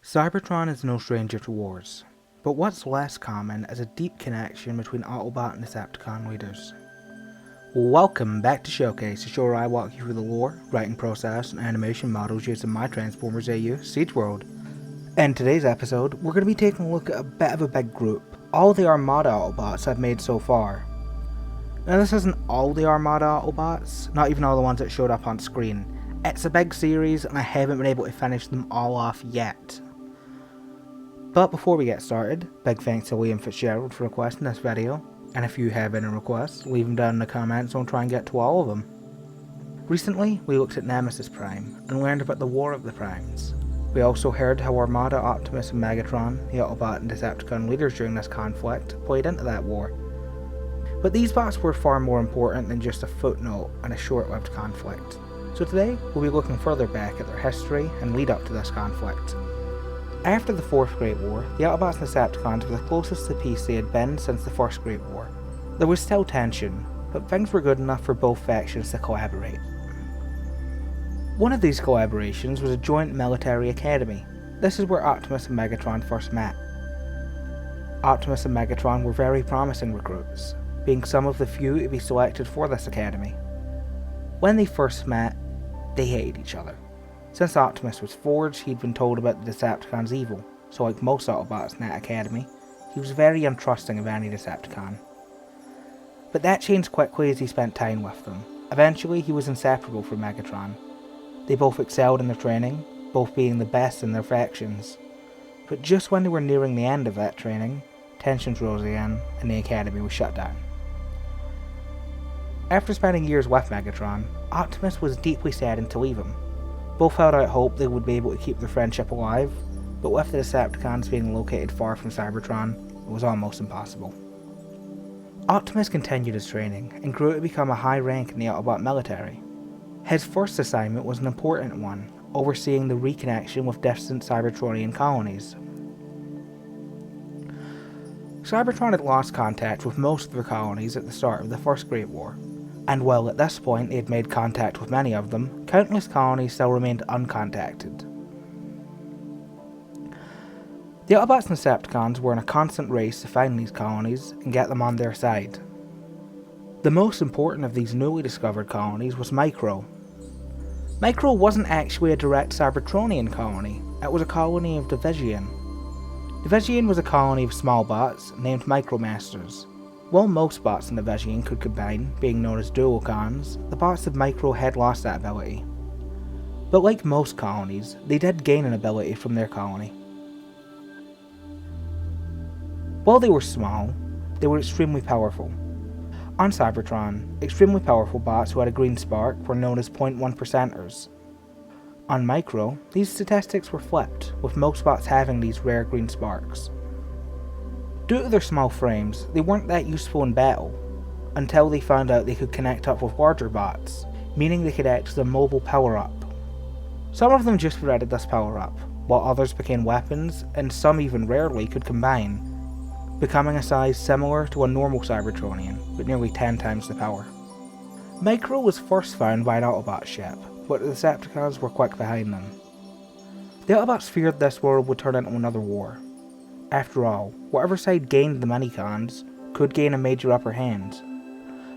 Cybertron is no stranger to wars, but what's less common is a deep connection between Autobot and Decepticon leaders. Welcome back to Showcase, the show where I walk you through the lore, writing process, and animation models using my Transformers AU Siege World. In today's episode, we're going to be taking a look at a bit of a big group, all the Armada Autobots I've made so far. Now this isn't all the Armada Autobots, not even all the ones that showed up on screen. It's a big series and I haven't been able to finish them all off yet. But before we get started, big thanks to Liam Fitzgerald for requesting this video, and if you have any requests, leave them down in the comments and I'll try and get to all of them. Recently, we looked at Nemesis Prime, and learned about the War of the Primes. We also heard how Armada, Optimus and Megatron, the Autobot and Decepticon leaders during this conflict, played into that war. But these bots were far more important than just a footnote and a short-lived conflict. So today, we'll be looking further back at their history and lead up to this conflict. After the Fourth Great War, the Autobots and Decepticons were the closest to peace they had been since the First Great War. There was still tension, but things were good enough for both factions to collaborate. One of these collaborations was a joint military academy. This is where Optimus and Megatron first met. Optimus and Megatron were very promising recruits, being some of the few to be selected for this academy. When they first met, they hated each other. Since Optimus was forged, he'd been told about the Decepticons' evil, so like most Autobots in that academy, he was very untrusting of any Decepticon. But that changed quickly as he spent time with them. Eventually, he was inseparable from Megatron. They both excelled in their training, both being the best in their factions. But just when they were nearing the end of that training, tensions rose again, and the academy was shut down. After spending years with Megatron, Optimus was deeply saddened to leave him. Both held out hope they would be able to keep their friendship alive, but with the Decepticons being located far from Cybertron, it was almost impossible. Optimus continued his training, and grew to become a high rank in the Autobot military. His first assignment was an important one, overseeing the reconnection with distant Cybertronian colonies. Cybertron had lost contact with most of their colonies at the start of the First Great War. And while at this point they had made contact with many of them, countless colonies still remained uncontacted. The Autobots and Decepticons were in a constant race to find these colonies and get them on their side. The most important of these newly discovered colonies was Micro. Micro wasn't actually a direct Cybertronian colony, it was a colony of Division. Division was a colony of small bots named Micromasters. While most bots in Division could combine, being known as duocons, the bots of Micro had lost that ability. But like most colonies, they did gain an ability from their colony. While they were small, they were extremely powerful. On Cybertron, extremely powerful bots who had a green spark were known as 0.1%ers. On Micro, these statistics were flipped, with most bots having these rare green sparks. Due to their small frames, they weren't that useful in battle, until they found out they could connect up with larger bots, meaning they could act as a mobile power-up. Some of them just provided this power-up, while others became weapons, and some even rarely could combine, becoming a size similar to a normal Cybertronian, but nearly 10 times the power. Micro was first found by an Autobot ship, but the Decepticons were quick behind them. The Autobots feared this world would turn into another war. After all, whatever side gained the Minicons could gain a major upper hand.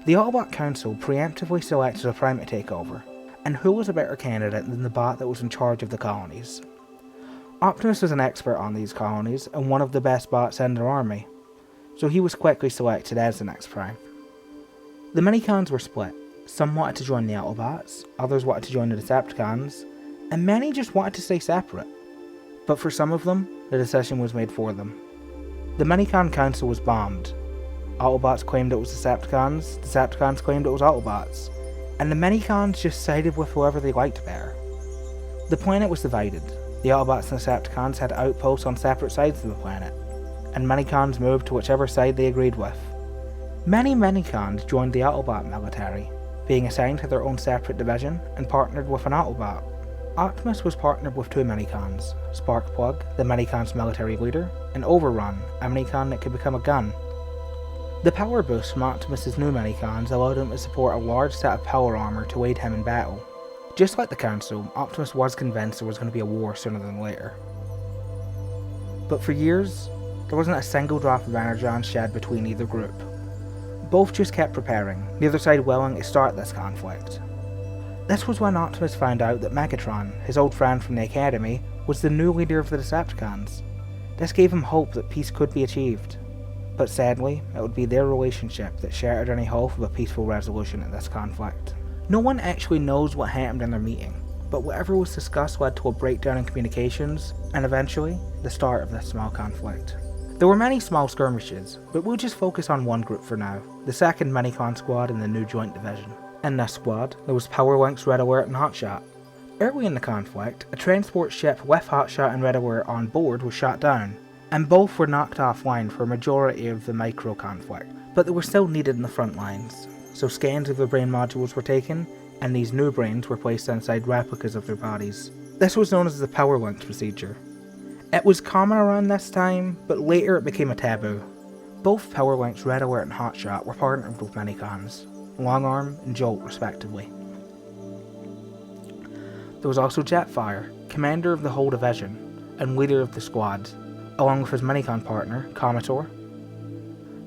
The Autobot Council preemptively selected a Prime to take over, and who was a better candidate than the bot that was in charge of the colonies? Optimus was an expert on these colonies and one of the best bots in their army, so he was quickly selected as the next Prime. The Minicons were split. Some wanted to join the Autobots, others wanted to join the Decepticons, and many just wanted to stay separate. But for some of them, the decision was made for them. The Minicon Council was bombed. Autobots claimed it was Decepticons, Decepticons claimed it was Autobots, and the Minicons just sided with whoever they liked better. The planet was divided. The Autobots and Decepticons had outposts on separate sides of the planet, and Minicons moved to whichever side they agreed with. Many Minicons joined the Autobot military, being assigned to their own separate division and partnered with an Autobot. Optimus was partnered with two Minicons, Sparkplug, the Minicon's military leader, and Overrun, a Minicon that could become a gun. The power boost from Optimus' new Minicons allowed him to support a large set of power armor to aid him in battle. Just like the Council, Optimus was convinced there was going to be a war sooner than later. But for years, there wasn't a single drop of energon shed between either group. Both just kept preparing, neither side willing to start this conflict. This was when Optimus found out that Megatron, his old friend from the Academy, was the new leader of the Decepticons. This gave him hope that peace could be achieved. But sadly, it would be their relationship that shattered any hope of a peaceful resolution to this conflict. No one actually knows what happened in their meeting, but whatever was discussed led to a breakdown in communications, and eventually, the start of this small conflict. There were many small skirmishes, but we'll just focus on one group for now, the 2nd Minicon Squad in the new Joint Division. In this squad, there was Powerwinks, Red Alert, and Hotshot. Early in the conflict, a transport ship with Hotshot and Red Alert on board was shot down, and both were knocked offline for a majority of the micro conflict, but they were still needed in the front lines, so scans of their brain modules were taken, and these new brains were placed inside replicas of their bodies. This was known as the Powerwinks procedure. It was common around this time, but later it became a taboo. Both Powerwinks, Red Alert, and Hotshot were partnered with Minicons, Longarm and Jolt respectively. There was also Jetfire, commander of the whole division, and leader of the squad, along with his Minicon partner, Commodore.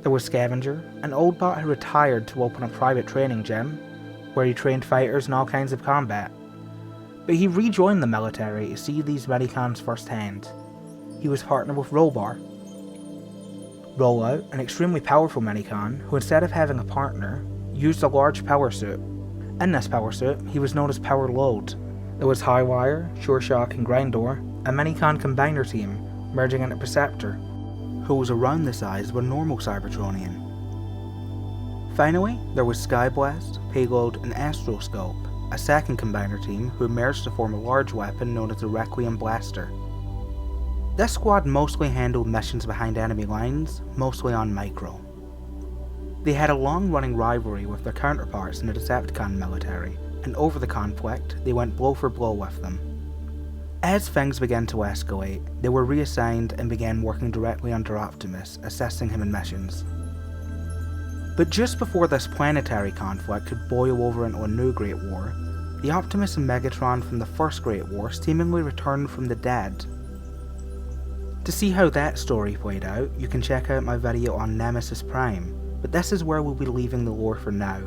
There was Scavenger, an old bot who retired to open a private training gym, where he trained fighters in all kinds of combat. But he rejoined the military to see these Minicons firsthand. He was partnered with Rollbar. Rollout, an extremely powerful Minicon, who instead of having a partner, used a large power suit. In this power suit, he was known as Power Load. There was Highwire, Sure Shock, and Grindor, a Minicon combiner team, merging into Perceptor, who was around the size of a normal Cybertronian. Finally, there was Skyblast, Payload, and Astroscope, a second combiner team who merged to form a large weapon known as the Requiem Blaster. This squad mostly handled missions behind enemy lines, mostly on Micro. They had a long-running rivalry with their counterparts in the Decepticon military, and over the conflict, they went blow for blow with them. As things began to escalate, they were reassigned and began working directly under Optimus, assisting him in missions. But just before this planetary conflict could boil over into a new Great War, the Optimus and Megatron from the first Great War seemingly returned from the dead. To see how that story played out, you can check out my video on Nemesis Prime, but this is where we'll be leaving the lore for now.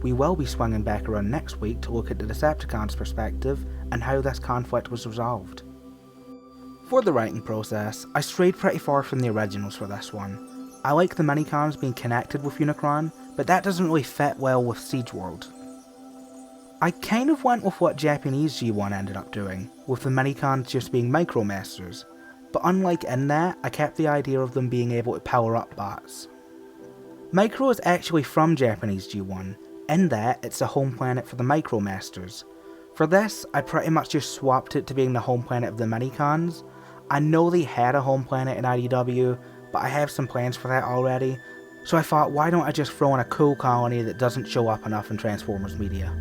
We will be swinging back around next week to look at the Decepticons' perspective and how this conflict was resolved. For the writing process, I strayed pretty far from the originals for this one. I like the Minicons being connected with Unicron, but that doesn't really fit well with Siege World. I kind of went with what Japanese G1 ended up doing, with the Minicons just being Micromasters, but unlike in that, I kept the idea of them being able to power up bots. Micro is actually from Japanese G1, in that it's the home planet for the Micromasters. For this, I pretty much just swapped it to being the home planet of the Minicons. I know they had a home planet in IDW, but I have some plans for that already, so I thought why don't I just throw in a cool colony that doesn't show up enough in Transformers media.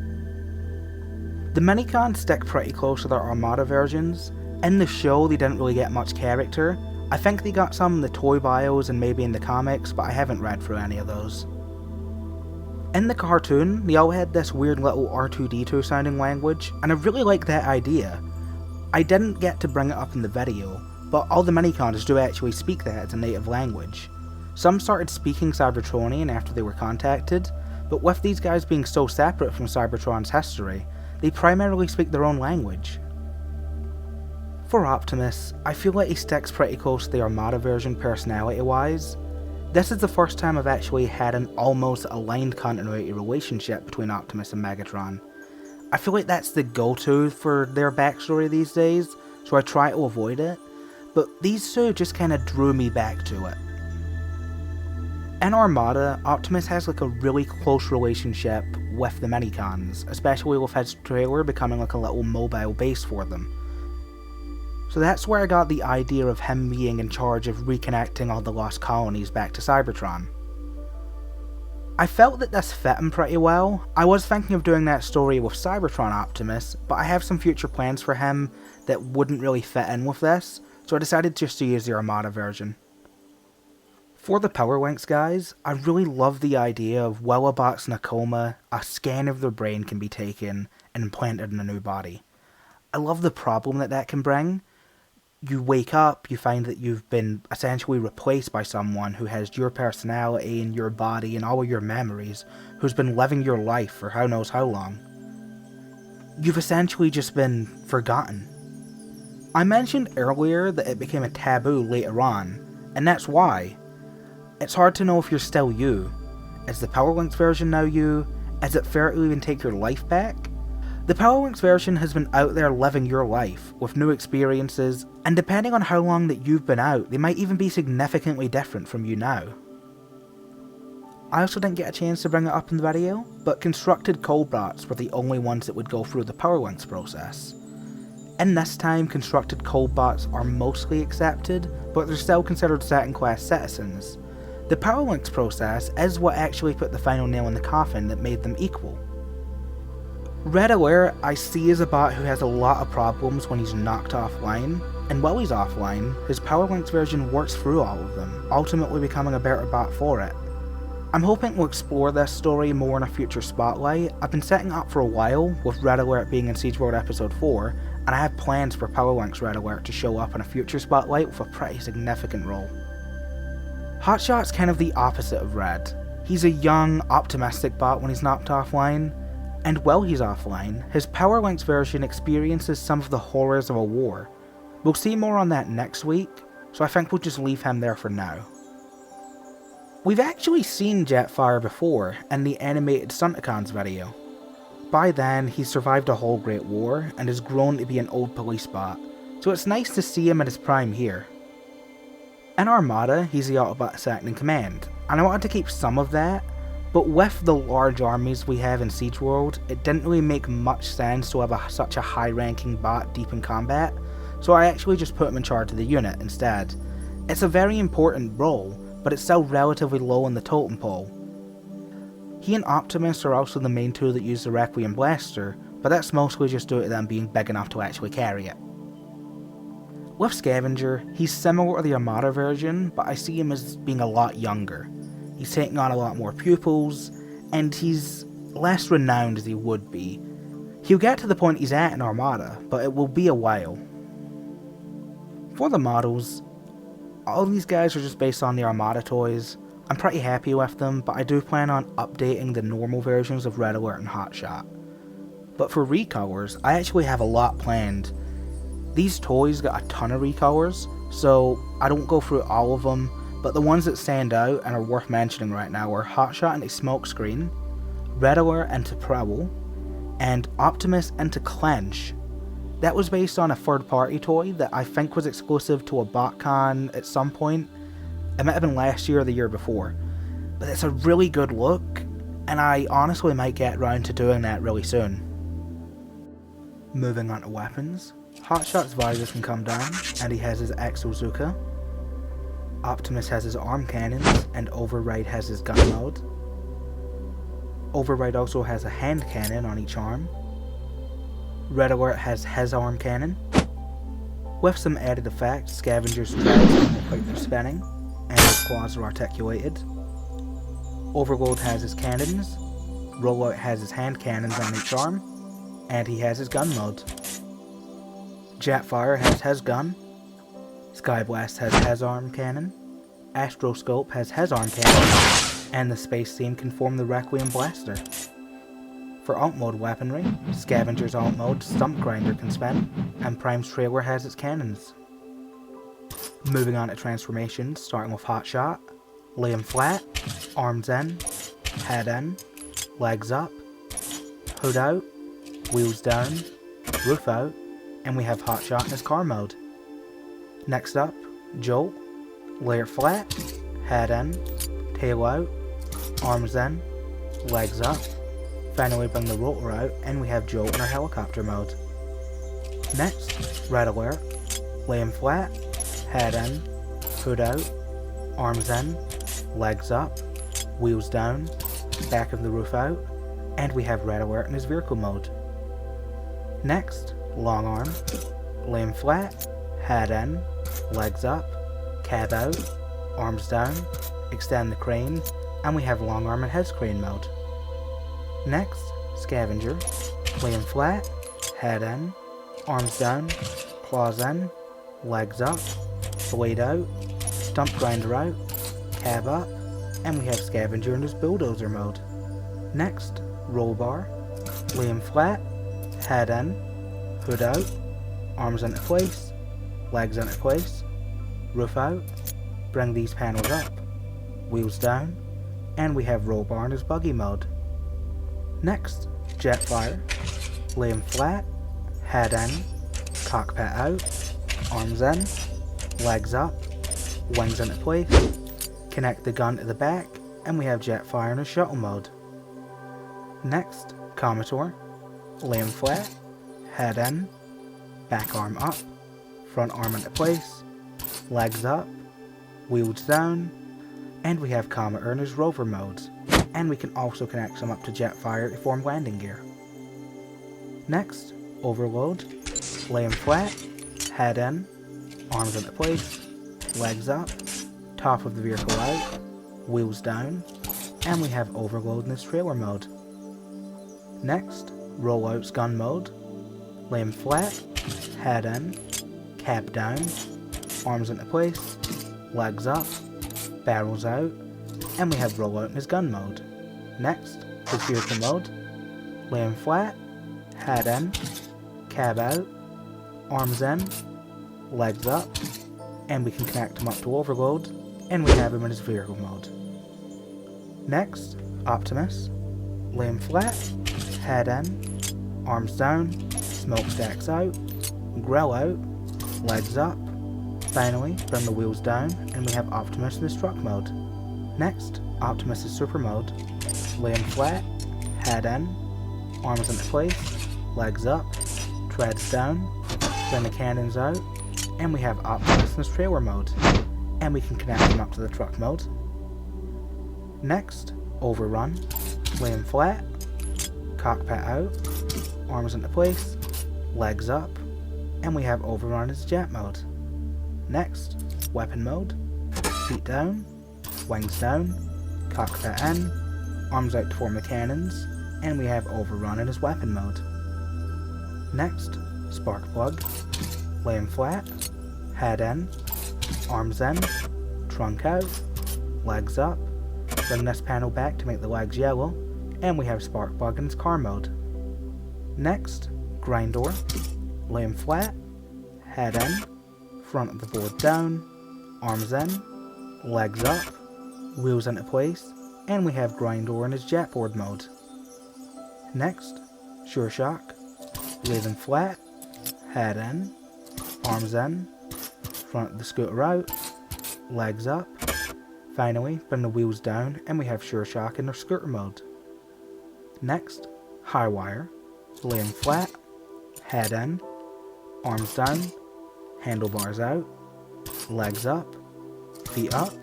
The Minicons stick pretty close to their Armada versions. In the show they didn't really get much character. I think they got some in the toy bios and maybe in the comics, but I haven't read through any of those. In the cartoon, they all had this weird little R2-D2 sounding language, and I really like that idea. I didn't get to bring it up in the video, but all the Minicons do actually speak that as a native language. Some started speaking Cybertronian after they were contacted, but with these guys being so separate from Cybertron's history, they primarily speak their own language. For Optimus, I feel like he sticks pretty close to the Armada version personality-wise. This is the first time I've actually had an almost aligned continuity relationship between Optimus and Megatron. I feel like that's the go-to for their backstory these days, so I try to avoid it, but these two just kinda drew me back to it. In Armada, Optimus has like a really close relationship with the Minicons, especially with his trailer becoming like a little mobile base for them. So that's where I got the idea of him being in charge of reconnecting all the lost colonies back to Cybertron. I felt that this fit him pretty well. I was thinking of doing that story with Cybertron Optimus, but I have some future plans for him that wouldn't really fit in with this, so I decided just to use the Armada version. For the Powerwinks guys, I really love the idea of while a bot's in a coma, a scan of their brain can be taken and implanted in a new body. I love the problem that can bring. You wake up, you find that you've been essentially replaced by someone who has your personality and your body and all of your memories, who's been living your life for who knows how long. You've essentially just been forgotten. I mentioned earlier that it became a taboo later on, and that's why. It's hard to know if you're still you. Is the Power Links version now you? Is it fair to even take your life back? The Power Links version has been out there living your life, with new experiences, and depending on how long that you've been out, they might even be significantly different from you now. I also didn't get a chance to bring it up in the video, but constructed Coldbots were the only ones that would go through the Power Links process. In this time, constructed Coldbots are mostly accepted, but they're still considered second-class citizens. The Power Links process is what actually put the final nail in the coffin that made them equal. Red Alert I see as a bot who has a lot of problems when he's knocked offline, and while he's offline, his Power Links version works through all of them, ultimately becoming a better bot for it. I'm hoping we'll explore this story more in a future spotlight. I've been setting up for a while, with Red Alert being in Siege World Episode 4, and I have plans for Power Links Red Alert to show up in a future spotlight with a pretty significant role. Hotshot's kind of the opposite of Red. He's a young, optimistic bot when he's knocked offline, and while he's offline, his Power Links version experiences some of the horrors of a war. We'll see more on that next week, so I think we'll just leave him there for now. We've actually seen Jetfire before in the animated Stunticons video. By then, he's survived a whole great war and has grown to be an old police bot, so it's nice to see him at his prime here. In Armada, he's the Autobot second in command, and I wanted to keep some of that, but with the large armies we have in Siege World, it didn't really make much sense to have such a high-ranking bot deep in combat, so I actually just put him in charge of the unit instead. It's a very important role, but it's still relatively low in the totem pole. He and Optimus are also the main two that use the Requiem Blaster, but that's mostly just due to them being big enough to actually carry it. With Scavenger, he's similar to the Armada version, but I see him as being a lot younger. He's taking on a lot more pupils, and he's less renowned as he would be. He'll get to the point he's at in Armada, but it will be a while. For the models, all these guys are just based on the Armada toys. I'm pretty happy with them, but I do plan on updating the normal versions of Red Alert and Hotshot. But for recolors, I actually have a lot planned. These toys got a ton of recolors, so I don't go through all of them, but the ones that stand out and are worth mentioning right now are Hotshot into Smokescreen, Red Alert into Prowl, and Optimus into Clench. That was based on a third-party toy that I think was exclusive to a BotCon at some point. It might have been last year or the year before, but it's a really good look, and I honestly might get around to doing that really soon. Moving on to weapons, Hotshot's visor can come down, and he has his Exozuka. Optimus has his arm cannons, and Override has his gun mode. Override also has a hand cannon on each arm. Red Alert has his arm cannon. With some added effects, Scavenger's treads look like they're spinning, and his claws are articulated. Overload has his cannons. Rollout has his hand cannons on each arm, and he has his gun mode. Jetfire has his gun. Skyblast has his arm cannon. Astroscope has his arm cannon, and the Space Theme can form the Requiem Blaster. For alt mode weaponry, Scavenger's alt mode Stump Grinder can spin, and Prime's trailer has its cannons. Moving on to transformations, starting with Hotshot, lay him flat, arms in, head in, legs up, hood out, wheels down, roof out, and we have Hotshot in his car mode. Next up, Jolt, lay it flat, head in, tail out, arms in, legs up. Finally bring the rotor out, and we have Jolt in our helicopter mode. Next, Red Alert, lay him flat, head in, hood out, arms in, legs up, wheels down, back of the roof out, and we have Red Alert in his vehicle mode. Next, Long Arm, lay him flat, head in, legs up, cab out, arms down, extend the crane, and we have Long Arm in his crane mode. Next, Scavenger, lay him flat, head in, arms down, claws in, legs up, blade out, stump grinder out, cab up, and we have scavenger in his bulldozer mode. Next, roll bar, lay him flat, head in, hood out, arms into place, legs into place, roof out, bring these panels up, wheels down, and we have roll bar in his buggy mode. Next, jet fire, lay him flat, head in, cockpit out, arms in, legs up, wings into place, connect the gun to the back, and we have jet fire in his shuttle mode. Next, Commodore, lay him flat, head in, back arm up, front arm into place, legs up, wheels down, and we have Comet in his rover mode, and we can also connect them up to Jetfire to form landing gear. Next, Overload, lay him flat, head in, arms into place, legs up, top of the vehicle out, wheels down, and we have Overload in his trailer mode. Next, Rollout's gun mode, lay him flat, head in, cab down, arms into place, legs up, barrels out, and we have rollout in his gun mode. Next, his vehicle mode, lay him flat, head in, cab out, arms in, legs up, and we can connect him up to overload, and we have him in his vehicle mode. Next, Optimus, lay him flat, head in, arms down, smokestacks out, grill out, legs up. Finally, bring the wheels down, and we have Optimus in his truck mode. Next, Optimus' super mode, lay him flat, head in, arms into place, legs up, treads down, bring the cannons out, and we have Optimus in his trailer mode, and we can connect him up to the truck mode. Next, Overrun, lay him flat, cockpit out, arms into place, legs up, and we have Overrun as jet mode. Next, weapon mode, feet down, wings down, cockpit in, arms out to form the cannons, and we have Overrun in his weapon mode. Next, spark plug, lay him flat, head in, arms in, trunk out, legs up, bring this panel back to make the legs yellow, and we have spark plug in his car mode. Next, grind door, lay him flat, head in, front of the board down, arms in, legs up, wheels into place, and we have grind door in his jetboard mode. Next, Sure Shock, lay them flat, head in, arms in, front of the scooter out, legs up. Finally, bring the wheels down, and we have Sure Shock in their scooter mode. Next, High Wire, lay them flat, head in, arms down, handlebars out, legs up, feet up.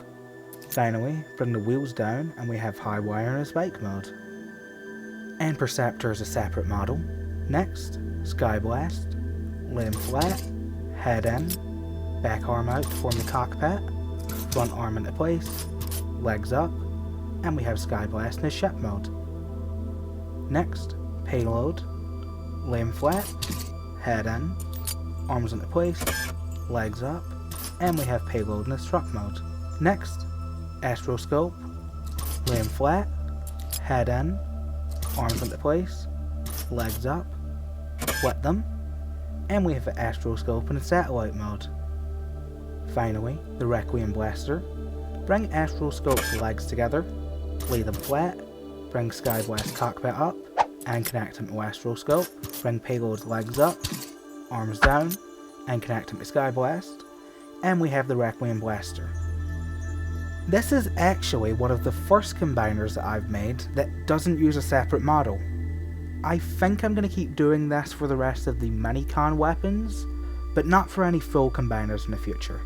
Finally, bring the wheels down, and we have High Wire in his bike mode. And Perceptor is a separate model. Next, Sky Blast, lay him flat, head in, back arm out to form the cockpit, front arm into place, legs up, and we have Sky Blast in his ship mode. Next, Payload, lay him flat, head in, arms into place, legs up, and we have Payload in his truck mode. Next, Astroscope, lay him flat, head in, arms into place, legs up, wet them, and we have the Astroscope in the satellite mode. Finally, the Requiem Blaster, bring Astroscope's legs together, lay them flat, bring Sky Blast cockpit up, and connect him to Astroscope, bring Payload's legs up, arms down, and connect him to Sky Blast, and we have the Requiem Blaster. This is actually one of the first combiners that I've made that doesn't use a separate model. I think I'm going to keep doing this for the rest of the Minicon weapons, but not for any full combiners in the future.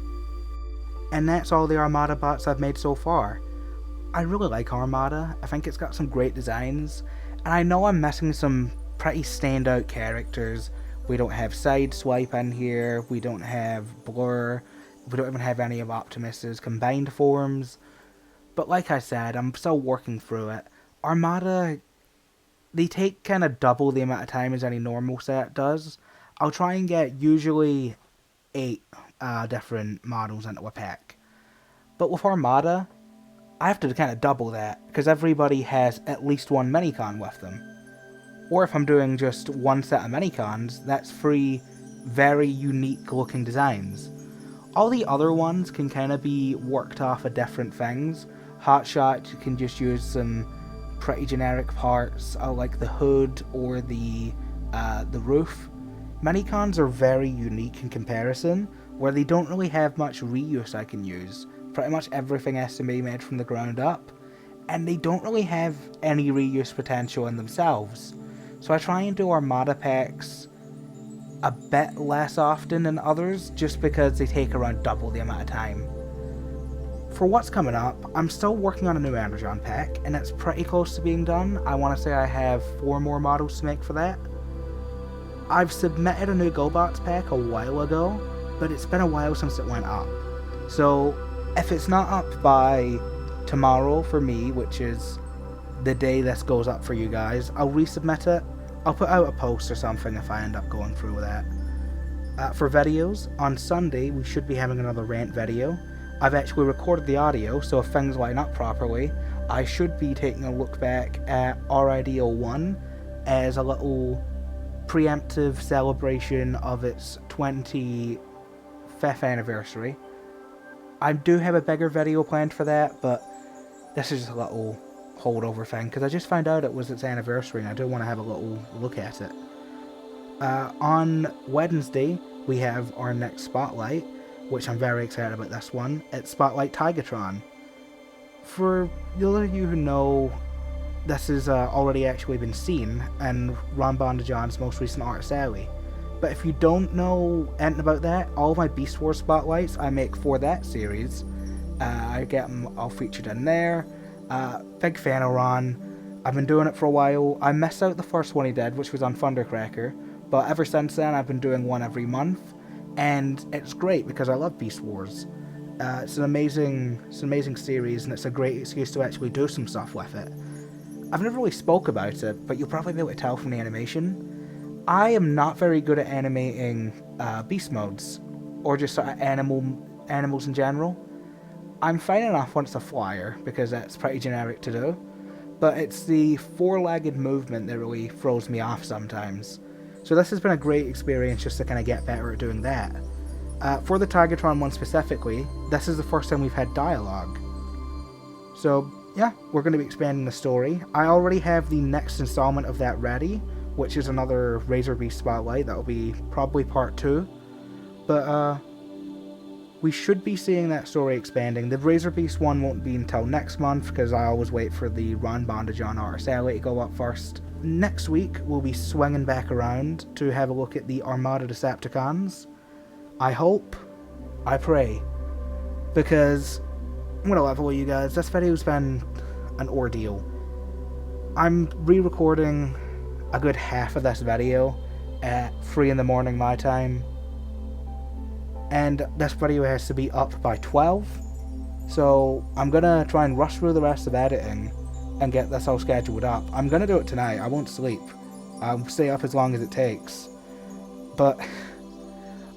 And that's all the Armada bots I've made so far. I really like Armada, I think it's got some great designs, and I know I'm missing some pretty standout characters. We don't have Sideswipe in here, we don't have Blur, we don't even have any of Optimus's combined forms. But like I said, I'm still working through it. Armada, they take kind of double the amount of time as any normal set does. I'll try and get usually 8 different models into a pack. But with Armada, I have to kind of double that, because everybody has at least one minicon with them. Or if I'm doing just one set of minicons, that's 3 very unique looking designs. All the other ones can kind of be worked off of different things. Hotshot, you can just use some pretty generic parts, like the hood or the roof. Minicons are very unique in comparison, where they don't really have much reuse I can use. Pretty much everything has to be made from the ground up, and they don't really have any reuse potential in themselves. So I try and do Armada packs a bit less often than others, just because they take around double the amount of time. For what's coming up, I'm still working on a new Energon pack, and it's pretty close to being done. I want to say I have 4 more models to make for that. I've submitted a new GoBots pack a while ago, but it's been a while since it went up. So if it's not up by tomorrow for me, which is the day this goes up for you guys, I'll resubmit it. I'll put out a post or something if I end up going through with that. For videos, on Sunday we should be having another rant video. I've actually recorded the audio, so if things line up properly, I should be taking a look back at RID01 as a little preemptive celebration of its 25th anniversary. I do have a bigger video planned for that, but this is just a little holdover thing, because I just found out it was its anniversary and I do want to have a little look at it. On Wednesday, we have our next Spotlight, which I'm very excited about this one. It's Spotlight Tigatron. For those of you who know, this has already actually been seen in Ron Bondajon's most recent Artist Alley. But if you don't know anything about that, all of my Beast Wars Spotlights I make for that series, I get them all featured in there. Big fan of Ron. I've been doing it for a while. I missed out the first one he did, which was on Thundercracker, but ever since then I've been doing one every month, and it's great because I love Beast Wars. It's an amazing series, and it's a great excuse to actually do some stuff with it. I've never really spoke about it, but you'll probably be able to tell from the animation. I am not very good at animating beast modes, or just sort of animals in general. I'm fine enough once it's a flyer, because that's pretty generic to do, but it's the 4-legged movement that really throws me off sometimes. So this has been a great experience just to kind of get better at doing that. For the Tigatron one specifically, this is the first time we've had dialogue. So yeah, we're going to be expanding the story. I already have the next installment of that ready, which is another Razor Beast Spotlight. That'll be probably part 2. But we should be seeing that story expanding. The Razor Beast one won't be until next month, because I always wait for the Ron Bondajon Artist Alley to go up first. Next week, we'll be swinging back around to have a look at the Armada Decepticons. I hope, I pray, because I'm going to level you guys, this video's been an ordeal. I'm re-recording a good half of this video at 3 in the morning my time, and this video has to be up by 12, so I'm going to try and rush through the rest of editing and get this all scheduled up. I'm going to do it tonight. I won't sleep. I'll stay up as long as it takes. But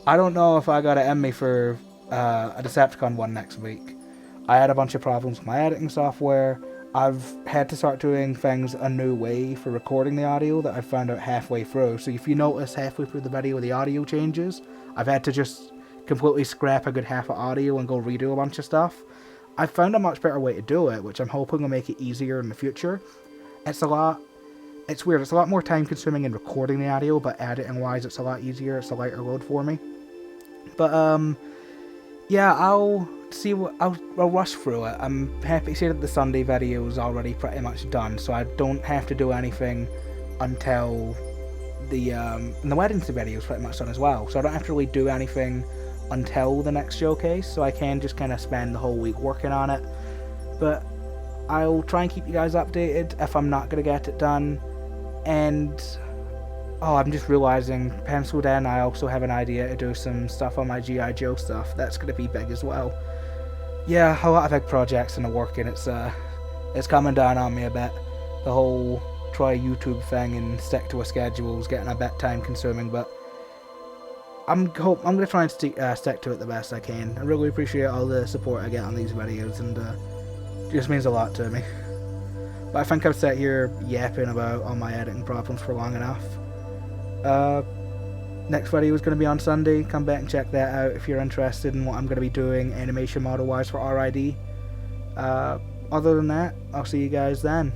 I don't know if I got it in me for a Decepticon one next week. I had a bunch of problems with my editing software. I've had to start doing things a new way for recording the audio that I found out halfway through. So if you notice halfway through the video the audio changes, I've had to just completely scrap a good half of audio and go redo a bunch of stuff. I found a much better way to do it, which I'm hoping will make it easier in the future. It's weird, it's a lot more time consuming in recording the audio, but editing wise it's a lot easier, it's a lighter load for me. But yeah, I'll rush through it. I'm happy to say that the Sunday video is already pretty much done, so I don't have to do anything until and the Wednesday video is pretty much done as well, so I don't have to really do anything until the next showcase, so I can just kind of spend the whole week working on it. But I'll try and keep you guys updated if I'm not going to get it done. And oh, I'm just realizing, penciled in, I also have an idea to do some stuff on my G.I. Joe stuff. That's going to be big as well. Yeah, a lot of big projects in the working. It's coming down on me a bit. The whole try YouTube thing and stick to a schedule is getting a bit time consuming, but I'm gonna try and stick to it the best I can. I really appreciate all the support I get on these videos, and it just means a lot to me. But I think I've sat here yapping about all my editing problems for long enough. Next video is going to be on Sunday. Come back and check that out if you're interested in what I'm going to be doing animation model wise for RID. Other than that, I'll see you guys then.